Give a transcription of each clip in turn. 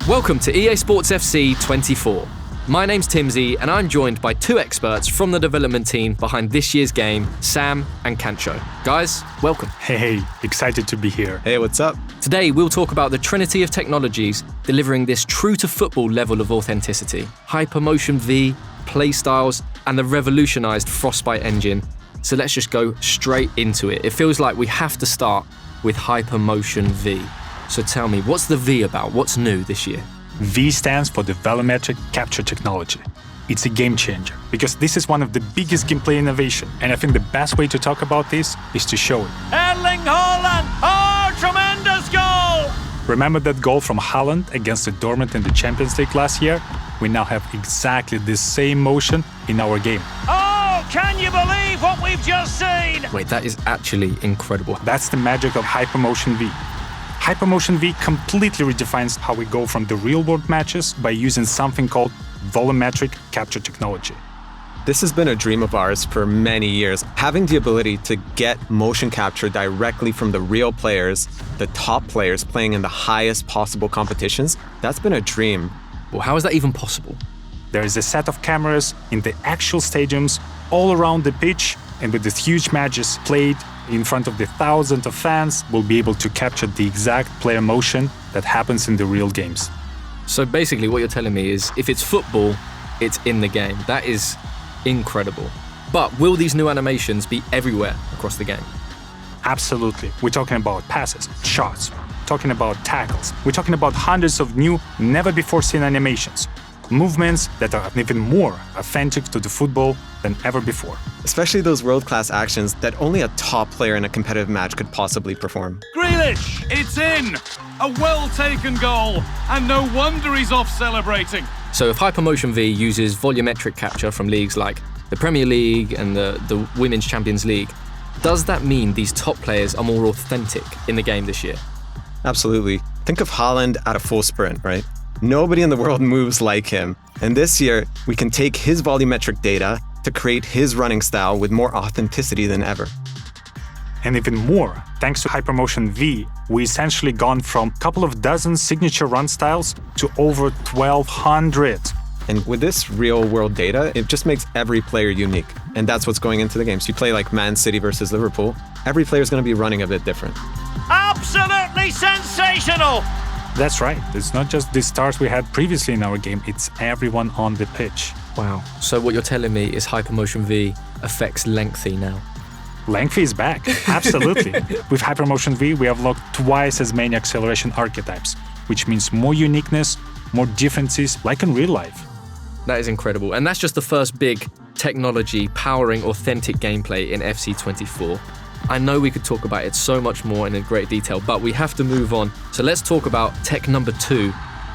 Welcome to EA Sports FC 24. My name's Timsy and I'm joined by two experts from the development team behind this year's game, Sam and Kancho. Guys, welcome. Hey, excited to be here. Hey, what's up? Today we'll talk about the trinity of technologies delivering this true-to-football level of authenticity. Hypermotion V, playstyles, and the revolutionized Frostbite engine. So let's just go straight into it. It feels like we have to start with Hypermotion V. So tell me, what's the V about? What's new this year? V stands for the volumetric capture technology. It's a game changer because this is one of the biggest gameplay innovation, and I think the best way to talk about this is to show it. Erling Haaland! Oh, tremendous goal! Remember that goal from Haaland against the Dortmund in the Champions League last year? We now have exactly the same motion in our game. Oh, can you believe what we've just seen? Wait, that is actually incredible. That's the magic of Hypermotion V. Hypermotion V completely redefines how we go from the real-world matches by using something called volumetric capture technology. This has been a dream of ours for many years. Having the ability to get motion capture directly from the real players, the top players playing in the highest possible competitions, that's been a dream. Well, how is that even possible? There is a set of cameras in the actual stadiums all around the pitch, and with these huge matches played in front of the thousands of fans, we'll be able to capture the exact player motion that happens in the real games. So basically what you're telling me is if it's football, it's in the game. That is incredible. But will these new animations be everywhere across the game? Absolutely. We're talking about passes, shots, talking about tackles. We're talking about hundreds of new, never-before-seen animations. Movements that are even more authentic to the football than ever before. Especially those world-class actions that only a top player in a competitive match could possibly perform. Grealish, it's in! A well-taken goal, and no wonder he's off celebrating. So if Hypermotion V uses volumetric capture from leagues like the Premier League and the Women's Champions League, does that mean these top players are more authentic in the game this year? Absolutely. Think of Haaland at a full sprint, right? Nobody in the world moves like him. And this year, we can take his volumetric data to create his running style with more authenticity than ever. And even more, thanks to Hypermotion V, we essentially gone from a couple of dozen signature run styles to over 1,200. And with this real-world data, it just makes every player unique. And that's what's going into the games. You play like Man City versus Liverpool, every player is going to be running a bit different. Absolutely sensational! That's right. It's not just the stars we had previously in our game, it's everyone on the pitch. Wow. So what you're telling me is Hypermotion V affects lengthy now. Lengthy is back, absolutely. With Hypermotion V, we have locked twice as many acceleration archetypes, which means more uniqueness, more differences, like in real life. That is incredible. And that's just the first big technology powering authentic gameplay in FC24. I know we could talk about it so much more in great detail, but we have to move on. So let's talk about tech number 2.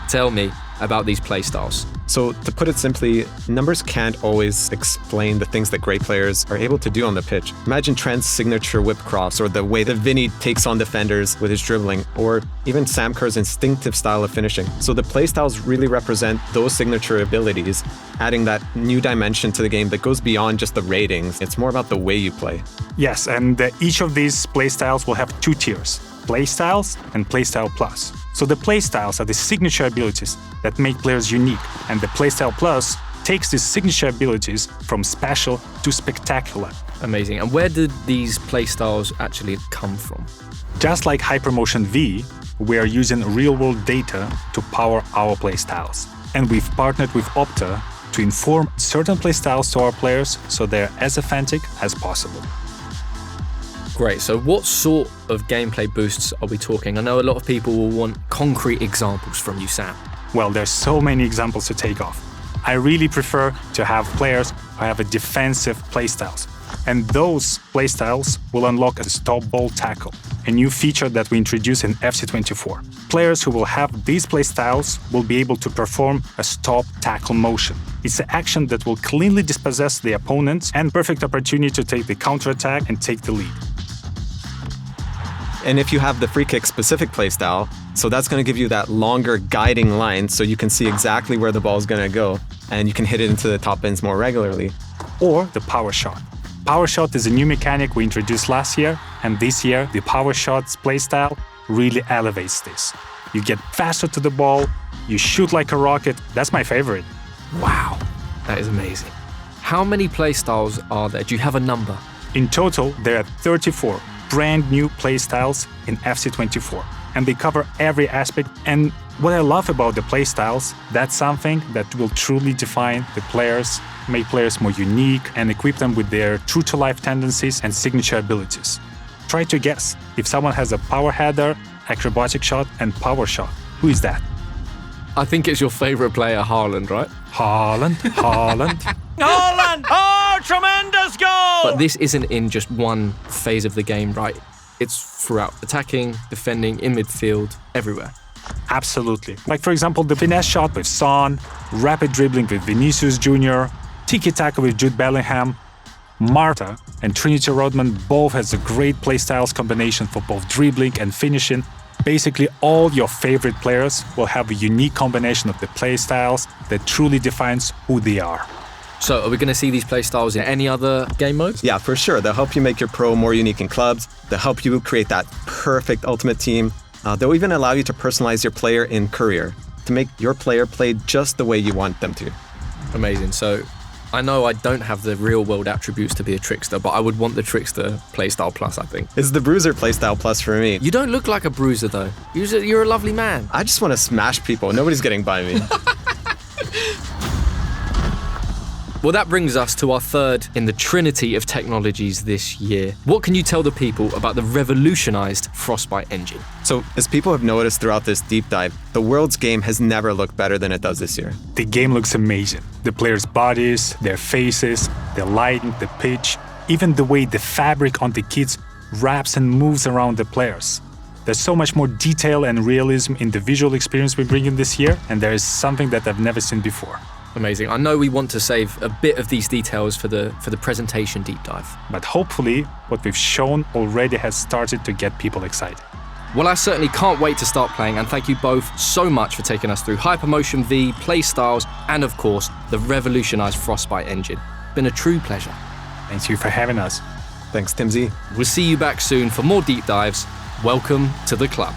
Tell me about these playstyles. So to put it simply, numbers can't always explain the things that great players are able to do on the pitch. Imagine Trent's signature whip cross, or the way that Vinny takes on defenders with his dribbling, or even Sam Kerr's instinctive style of finishing. So the playstyles really represent those signature abilities, adding that new dimension to the game that goes beyond just the ratings. It's more about the way you play. Yes, and each of these playstyles will have 2 tiers. Playstyles and Playstyle Plus. So the Playstyles are the signature abilities that make players unique, and the Playstyle Plus takes these signature abilities from special to spectacular. Amazing. And where did these playstyles actually come from? Just like Hypermotion V, we are using real-world data to power our playstyles. And we've partnered with Opta to inform certain playstyles to our players so they're as authentic as possible. Great. So what sort of gameplay boosts are we talking? I know a lot of people will want concrete examples from you, Sam. Well, there's so many examples to take off. I really prefer to have players who have a defensive playstyles. And those playstyles will unlock a stop ball tackle, a new feature that we introduced in FC24. Players who will have these playstyles will be able to perform a stop tackle motion. It's an action that will cleanly dispossess the opponent and perfect opportunity to take the counterattack and take the lead. And if you have the free kick specific playstyle, so that's going to give you that longer guiding line so you can see exactly where the ball is going to go and you can hit it into the top bins more regularly. Or the power shot. Power shot is a new mechanic we introduced last year, and this year the power shots playstyle really elevates this. you get faster to the ball, you shoot like a rocket. That's my favorite. Wow, that is amazing. How many playstyles are there? Do you have a number? In total, there are 34 brand new playstyles in FC24, and they cover every aspect. And what I love about the playstyles, that's something that will truly define the players, make players more unique, and equip them with their true-to-life tendencies and signature abilities. Try to guess if someone has a power header, acrobatic shot, and power shot. Who is that? I think it's your favorite player, Haaland, right? Haaland. Haaland! Oh, tremendous goal! But this isn't in just one phase of the game, right? It's throughout attacking, defending, in midfield, everywhere. Absolutely. Like, for example, the finesse shot with Son, rapid dribbling with Vinicius Jr., tiki-taka with Jude Bellingham. Marta and Trinity Rodman both has a great playstyles combination for both dribbling and finishing. Basically, all your favorite players will have a unique combination of the playstyles that truly defines who they are. So are we going to see these playstyles in any other game modes? Yeah, for sure. They'll help you make your pro more unique in clubs. They'll help you create that perfect ultimate team. They'll even allow you to personalize your player in career to make your player play just the way you want them to. Amazing. So I know I don't have the real world attributes to be a trickster, but I would want the trickster playstyle plus, I think. It's the bruiser playstyle plus for me. You don't look like a bruiser though. You're a lovely man. I just want to smash people. Nobody's getting by me. Well, that brings us to our third in the trinity of technologies this year. What can you tell the people about the revolutionized Frostbite engine? So, as people have noticed throughout this deep dive, the world's game has never looked better than it does this year. The game looks amazing. The players' bodies, their faces, the lighting, the pitch, even the way the fabric on the kits wraps and moves around the players. There's so much more detail and realism in the visual experience we bring in this year, and there is something that I've never seen before. Amazing. I know we want to save a bit of these details for the presentation deep dive. But hopefully, what we've shown already has started to get people excited. Well, I certainly can't wait to start playing, and thank you both so much for taking us through Hypermotion V, playstyles, and of course, the revolutionized Frostbite engine. Been a true pleasure. Thank you for having us. Thanks, Timsy. We'll see you back soon for more deep dives. Welcome to the club.